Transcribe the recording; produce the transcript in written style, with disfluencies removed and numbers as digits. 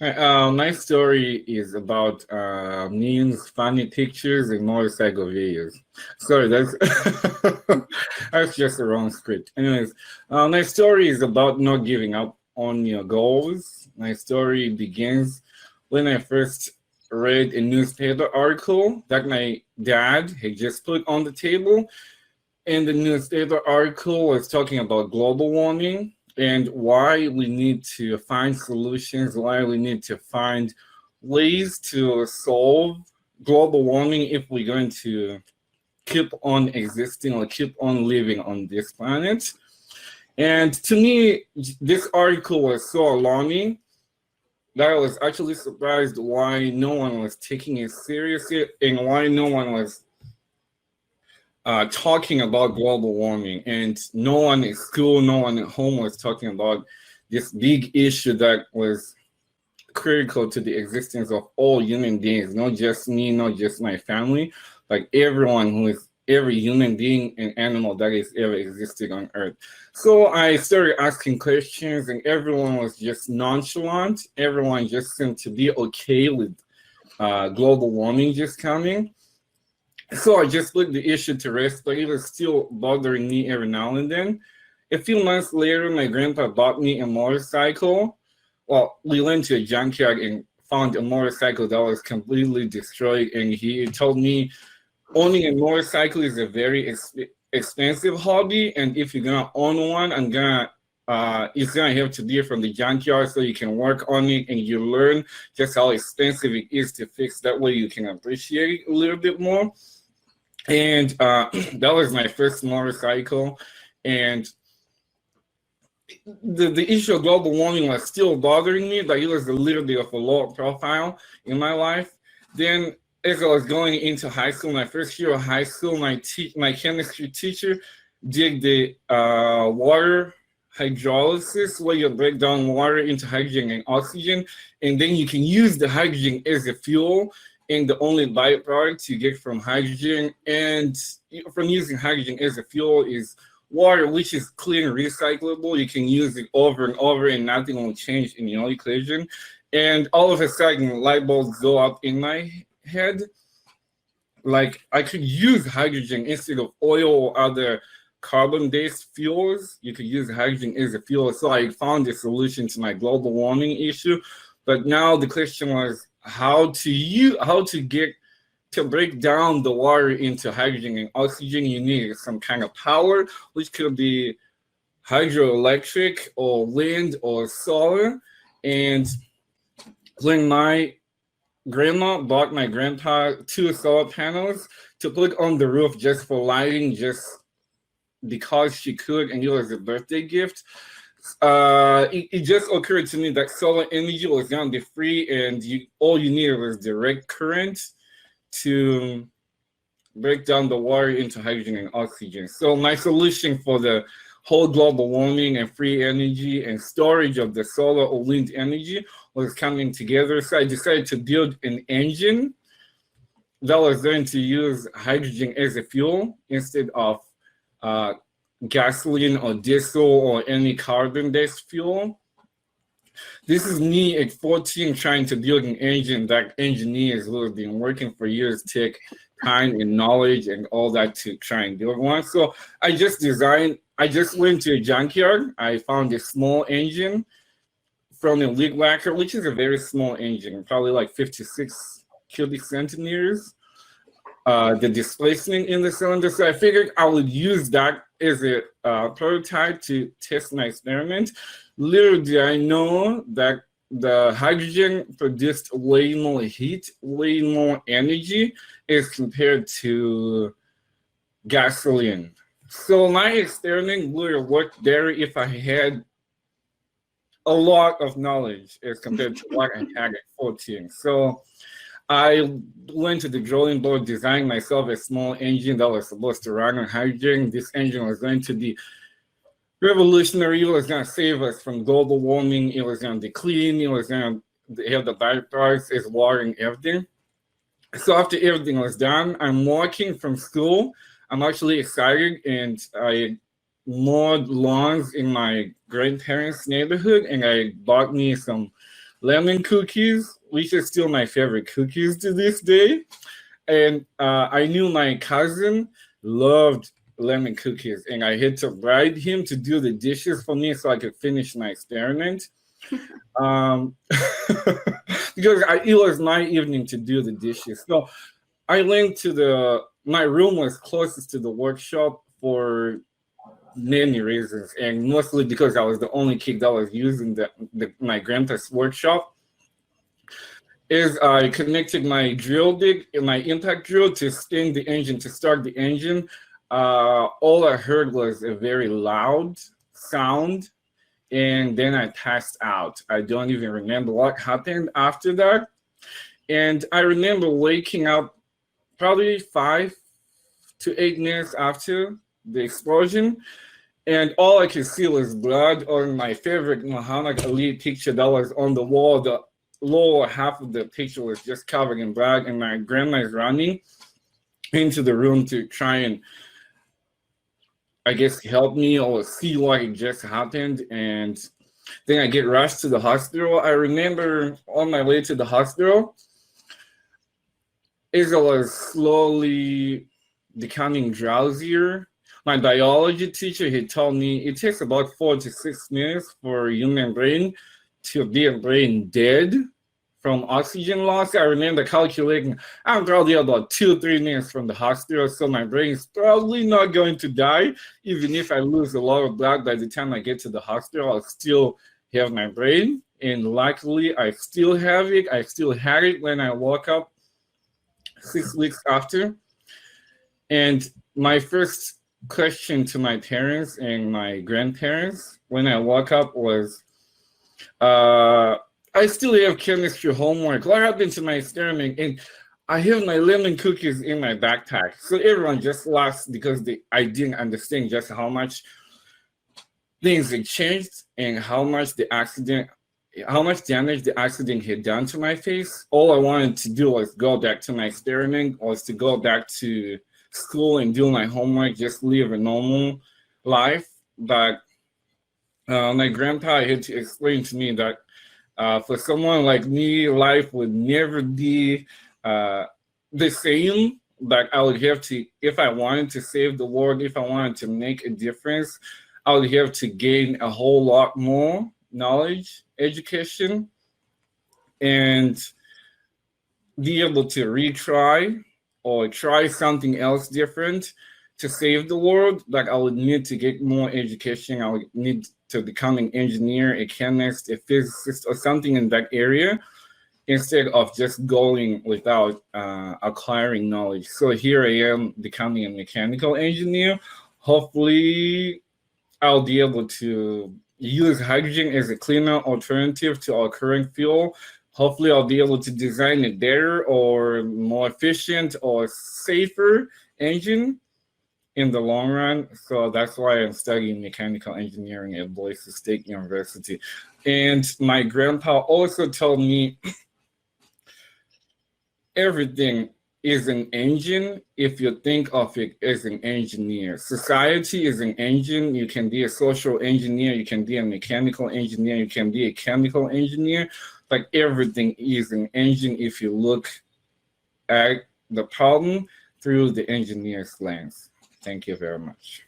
My story is about memes, funny pictures, and motorcycle videos. Sorry, that's that's just the wrong script. Anyways, my story is about not giving up on your goals. My story begins when I first read a newspaper article that my dad had just put on the table, and the newspaper article was talking about global warming and why we need to find solutions, why we need to find ways to solve global warming if we're going to keep on existing or keep on living on this planet. And to me, this article was so alarming that I was actually surprised why no one was taking it seriously and why no one was talking about global warming, and no one at school, no one at home was talking about this big issue that was critical to the existence of all human beings, not just me, not just my family, like everyone who is every human being and animal that is ever existed on Earth. So I started asking questions, and everyone was just nonchalant. Everyone just seemed to be okay with global warming just coming. So I just put the issue to rest, but it was still bothering me every now and then. A few months later, my grandpa bought me a motorcycle. Well, we went to a junkyard and found a motorcycle that was completely destroyed. And he told me owning a motorcycle is a very expensive hobby. And if you're gonna own one, it's gonna have to be from the junkyard so you can work on it and you learn just how expensive it is to fix. That way you can appreciate it a little bit more. And that was my first motorcycle. And the issue of global warming was still bothering me, but it was a little bit of a low profile in my life. Then as I was going into high school, my first year of high school, my chemistry teacher did the water hydrolysis, where you break down water into hydrogen and oxygen, and then you can use the hydrogen as a fuel. And the only byproduct you get from hydrogen and from using hydrogen as a fuel is water, which is clean, recyclable. You can use it over and over and nothing will change in your equation. And all of a sudden, light bulbs go up in my head. Like, I could use hydrogen instead of oil or other carbon-based fuels. You could use hydrogen as a fuel. So I found a solution to my global warming issue. But now the question was, how to get to break down the water into hydrogen and oxygen. You need some kind of power, which could be hydroelectric or wind or solar. And when my grandma bought my grandpa 2 solar panels to put on the roof just for lighting, just because she could, and it was a birthday gift, it just occurred to me that solar energy was going to be free, and all you needed was direct current to break down the water into hydrogen and oxygen. So my solution for the whole global warming and free energy and storage of the solar or wind energy was coming together. So I decided to build an engine that was going to use hydrogen as a fuel instead of gasoline or diesel or any carbon-based fuel. This is me at 14 trying to build an engine that engineers who have been working for years take time and knowledge and all that to try and build one. So I just went to a junkyard. I found a small engine from a lead whacker, which is a very small engine, probably like 56 cubic centimeters. The displacement in the cylinder. So I figured I would use that as a prototype to test my experiment. Little did I know that the hydrogen produced way more heat, way more energy as compared to gasoline. So my experiment would have worked better if I had a lot of knowledge as compared to what I had at 14. So I went to the drawing board, designed myself a small engine that was supposed to run on hydrogen. This engine was going to be revolutionary. It was going to save us from global warming. It was going to be clean. It was going to have the byproducts as water and everything. So after everything was done, I'm walking from school. I'm actually excited, and I mowed lawns in my grandparents' neighborhood, and I bought me some lemon cookies, which is still my favorite cookies to this day. And I knew my cousin loved lemon cookies, and I had to bribe him to do the dishes for me so I could finish my experiment. Um, because it was my evening to do the dishes. So I went to my room was closest to the workshop for many reasons, and mostly because I was the only kid that was using my grandpa's workshop. Is I connected my my impact drill to sting the engine, to start the engine. All I heard was a very loud sound, and then I passed out. I don't even remember what happened after that. And I remember waking up probably 5 to 8 minutes after the explosion, and all I could see was blood on my favorite Muhammad Ali picture that was on the wall. The lower half of the picture was just covered in blood, and my grandma is running into the room to try and, I guess, help me or see what had just happened. And then I get rushed to the hospital. I remember on my way to the hospital, as I was slowly becoming drowsier, my biology teacher had told me it takes about 4 to 6 minutes for a human brain to be a brain dead from oxygen loss. I remember calculating I'm probably about 2 or 3 minutes from the hospital, so my brain is probably not going to die. Even if I lose a lot of blood, by the time I get to the hospital, I'll still have my brain. And luckily, I still have it. I still had it when I woke up 6 weeks after. And my first question to my parents and my grandparents when I woke up was, I still have chemistry homework. What happened to my experiment? And I have my lemon cookies in my backpack. So everyone just laughed because I didn't understand just how much things had changed and how much damage the accident had done to my face. All I wanted to do was go back to my experiment, was to go back to school and do my homework, just live a normal life. But my grandpa had to explain to me that for someone like me, life would never be the same. But I would have to, if I wanted to save the world, if I wanted to make a difference, I would have to gain a whole lot more knowledge, education, and be able to retry or try something else different to save the world. Like I would need to get more education. I would need to become an engineer, a chemist, a physicist, or something in that area, instead of just going without acquiring knowledge. So here I am becoming a mechanical engineer. Hopefully I'll be able to use hydrogen as a cleaner alternative to our current fuel. Hopefully I'll be able to design a better or more efficient or safer engine in the long run. So that's why I'm studying mechanical engineering at Boise State University. And my grandpa also told me everything is an engine if you think of it as an engineer. Society is an engine. You can be a social engineer, you can be a mechanical engineer, you can be a chemical engineer. But everything is an engine if you look at the problem through the engineer's lens. Thank you very much.